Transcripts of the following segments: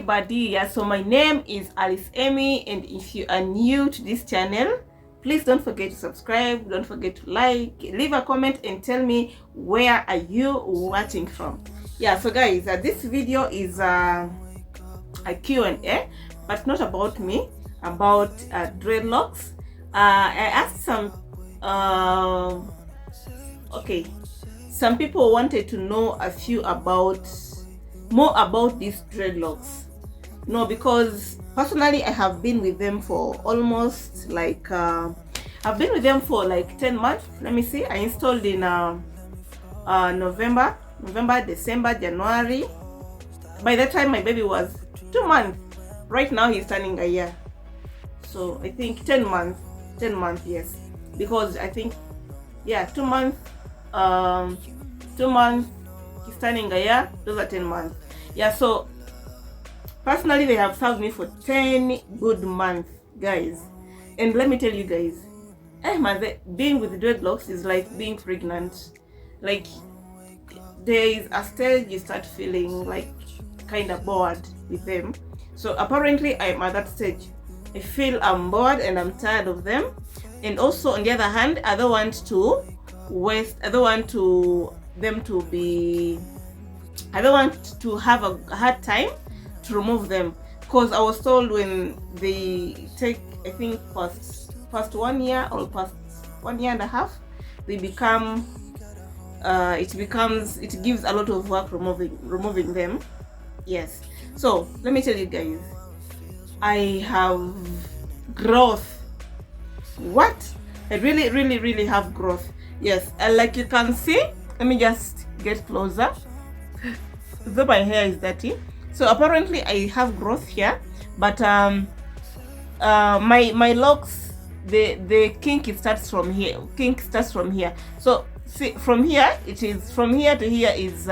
everybody. Yeah, so my name is Alice Emmy, and if you are new to this channel, please don't forget to subscribe, don't forget to like, leave a comment and tell me where are you watching from. Yeah, so guys, this video is a Q&A, but not about me, about dreadlocks. I asked some some people wanted to know more about these dreadlocks. No, because personally I have been with them for almost like I've been with them for like 10 months. Let me see, I installed in November, December, January. By that time my baby was 2 months. Right now he's turning a year, so I think 10 months, yes, because I think, yeah, 2 months, 2 months, he's turning a year, those are 10 months. Yeah, so personally they have served me for 10 good months, guys. And let me tell you guys, being with dreadlocks is like being pregnant. Like, there is a stage you start feeling like kind of bored with them. So apparently I'm at that stage. I feel I'm bored and I'm tired of them. And also on the other hand, I don't want to have a hard time to remove them, because I was told when they take, I think past 1 year or past 1 year and a half, they become it gives a lot of work removing them. Yes, so let me tell you guys, I have growth. What? I really have growth. Yes, and like you can see, let me just get closer, though my hair is dirty. So apparently I have growth here, but my locks, the kink starts from here. So see, from here to here is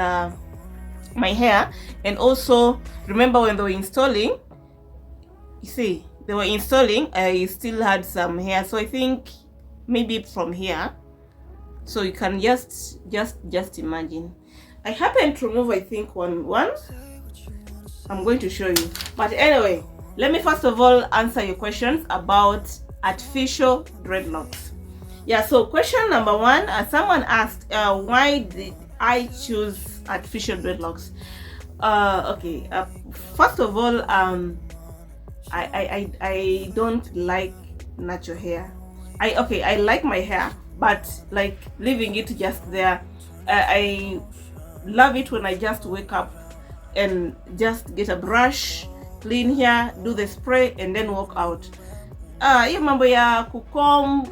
my hair. And also remember when they were installing, you see, I still had some hair, so I think maybe from here. So you can just imagine. I happened to remove, I think, one. I'm going to show you. But anyway, let me first of all answer your questions about artificial dreadlocks. Yeah, so question number one, someone asked, why did I choose artificial dreadlocks? First of all, I don't like natural hair. I like my hair, but like leaving it just there, I love it when I just wake up and just get a brush, clean hair, do the spray, and then walk out. Hiyo mambo ya kucomb,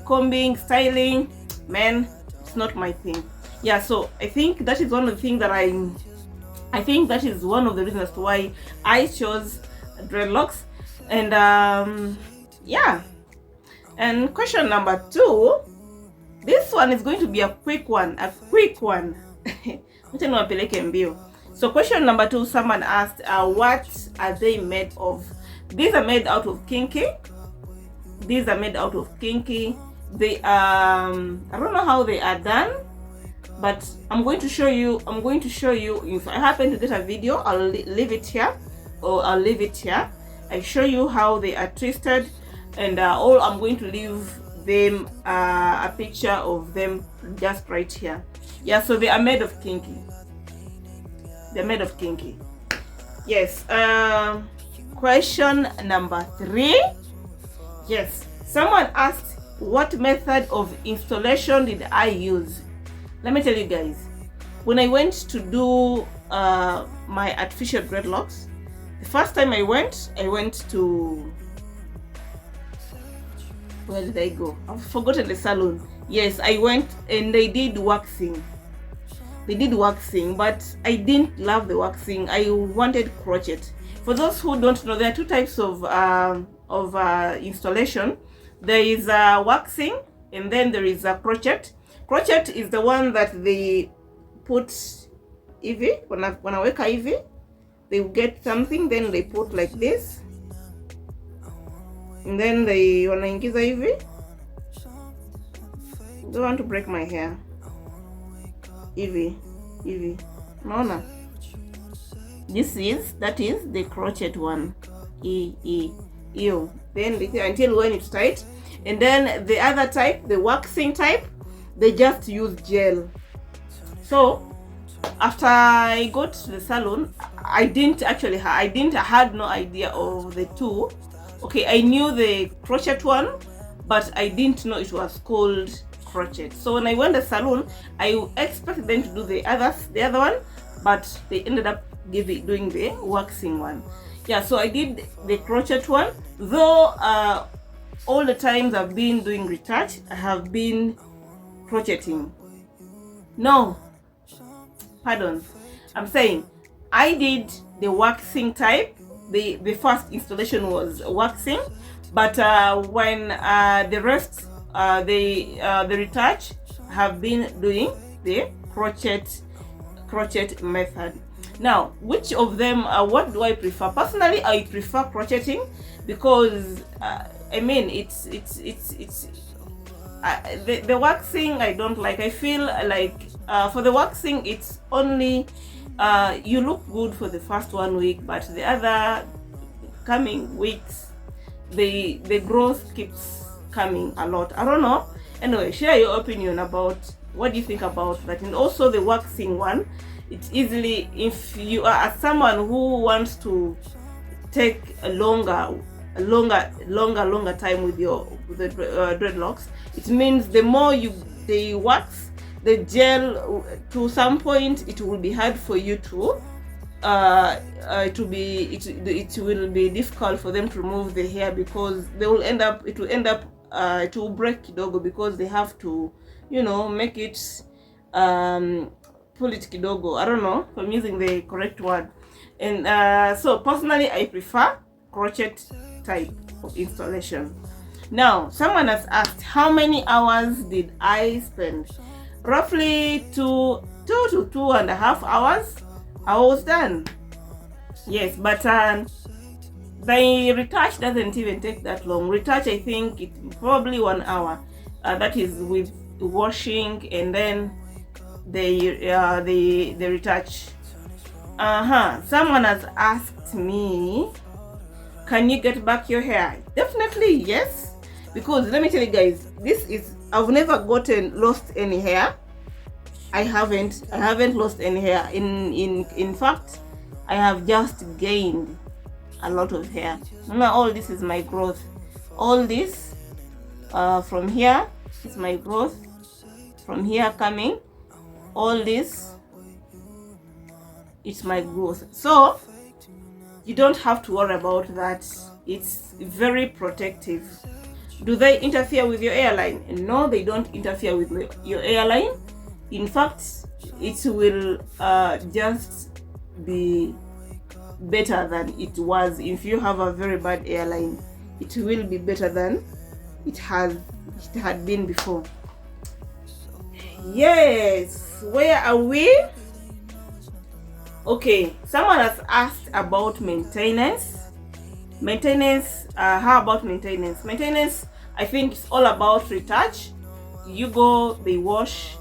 combing, styling, man, it's not my thing. Yeah, so I think that is one of the things that I think that is one of the reasons why I chose dreadlocks. And yeah. And question number two, this one is going to be a quick one. So question number two, someone asked, what are they made of? These are made out of kinky. They I don't know how they are done, but I'm going to show you. If I happen to get a video, I'll leave it here, or I'll leave it here. I show you how they are twisted, and I'm going to leave them a picture of them just right here. Yeah, so they are made of kinky. Yes. Question number three. Yes, someone asked, what method of installation did I use? Let me tell you guys, when I went to do my artificial dreadlocks, the first time I went to, where did I go? I've forgotten the salon. Yes, I went and they did waxing. But I didn't love the waxing. I wanted crochet. For those who don't know, there are two types of installation. There is waxing, and then there is a crochet. Crochet is the one that they put hivi, wanaweka hivi, they get something, then they put like this, and then they wanaingiza hivi. Don't want to break my hair. Hivi, unaona? that is the crochet one. Then until when it's tight. And then the other type, the waxing type, they just use gel. So after I got to the salon, I had no idea of the two. Okay, I knew the crochet one, but I didn't know it was called crochet. So when I went to the salon, I expected them to do the other one, but they ended up doing the waxing one. Yeah, so I did the crochet one, though all the times I've been doing retouch, I have been crocheting. No, pardon, I'm saying I did the waxing type. The first installation was waxing, but when the rest, the retouch, have been doing the crochet method. Now, which of them, what do I prefer? Personally, I prefer crocheting because I mean it's the waxing I don't like. I feel like for the waxing it's only you look good for the first 1 week, but the other coming weeks the growth keeps coming a lot. I don't know. Anyway, share your opinion about what do you think about that. And also the waxing one, it's easily, if you are someone who wants to take a longer time with the dreadlocks, it means the more they wax the gel, to some point it will be hard for you to it will be difficult for them to remove the hair, because it will break kidogo, because they have to, you know, make it pull it kidogo. I don't know if I'm using the correct word. And so personally I prefer crochet type of installation. Now, someone has asked how many hours did I spend. Roughly 2 to 2.5 hours I was done. Yes, but the retouch doesn't even take that long. Retouch, I think it's probably 1 hour. That is with washing and then the retouch. Someone has asked me, can you get back your hair? Definitely yes, because let me tell you guys, I've never lost any hair. I haven't lost any hair. In fact, I have just gained a lot of hair. Now all this is my growth. All this from here is my growth. From here coming, all this, it's my growth. So you don't have to worry about that. It's very protective. Do they interfere with your hairline? No, they don't interfere with your hairline. In fact, it will just be better than it was. If you have a very bad hairline, it will be better than it had been before. Yes, where are we? Okay, someone has asked about maintenance. How about maintenance? Maintenance, I think it's all about retouch. You go, they wash,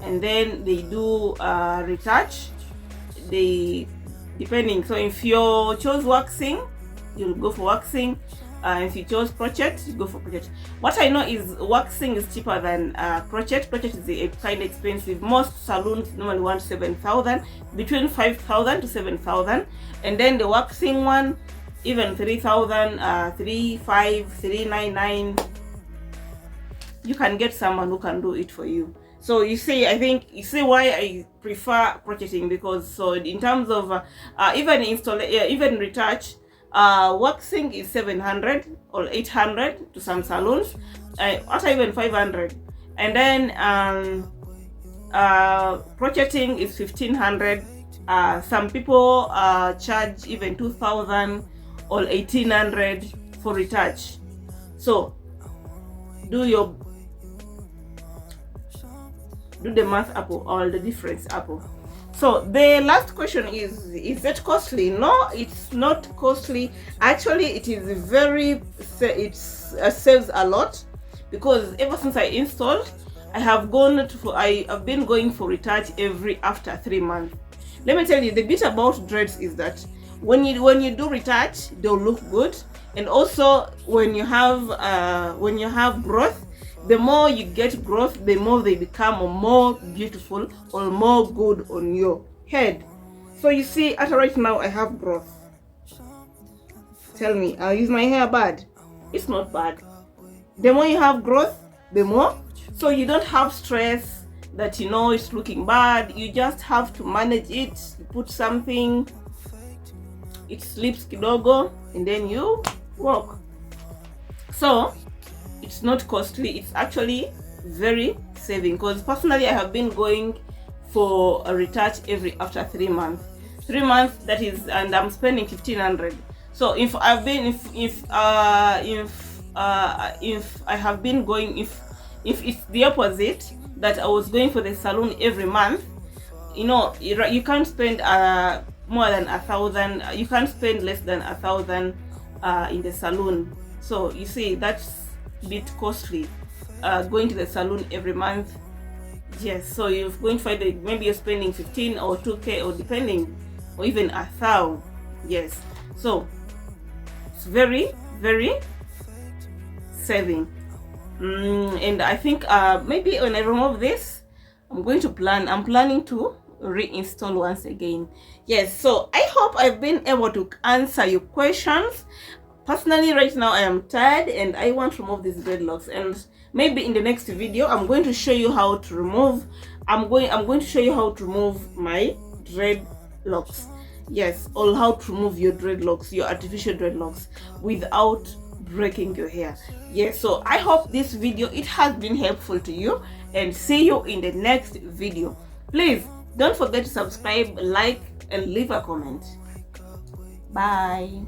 and then they do retouch. Depending. So if you chose waxing, you'll go for waxing. If you chose crochet, you go for crochet. What I know is waxing is cheaper than crochet. Crochet is kind of expensive. Most salons normally want 7,000, between 5,000 to 7,000, and then the waxing one, even 3,000, 3,500, 399. You can get someone who can do it for you. So you see why I prefer crocheting, because so in terms of even retouch, waxing is 700 or 800 to some salons, not even 500, and then crocheting is 1,500. Some people charge even 2,000 or 1,800 for retouch. So do the math up, or the difference up. So the last question is it costly? No, it's not costly. Actually, it is saves a lot, because ever since I installed, I've been going for retouch after 3 months, Let me tell you, the bit about dreads is that when you do retouch, they'll look good. And also when you have growth, the more you get growth, the more they become more beautiful or more good on your head. So you see, at right now I have growth. Tell me, is my hair bad? It's not bad. The more you have growth, the more. So you don't have stress that it's looking bad. You just have to manage it. You put something, it slips kidogo, and then you walk. So it's not costly. It's actually very saving, because personally I have been going for a retouch after 3 months. 3 months, that is, and I'm spending 1,500. So if I have been going, if it's the opposite, that I was going for the salon every month, you can't spend more than 1,000. You can't spend less than 1,000 in the salon. So you see, that's a bit costly, going to the salon every month. Yes, so you're going to find that maybe you're spending 15 or 2K, or depending, or even 1,000. Yes, so it's very, very saving. And I think maybe when I remove this, I'm planning to reinstall once again. Yes, so I hope I've been able to answer your questions. Personally, right now I am tired and I want to remove these dreadlocks, and maybe in the next video I'm going to show you how to remove to show you how to remove my dreadlocks. Yes, or how to remove your dreadlocks, your artificial dreadlocks, without breaking your hair. Yes, so I hope this video, it has been helpful to you, and see you in the next video. Please don't forget to subscribe, like, and leave a comment. Bye.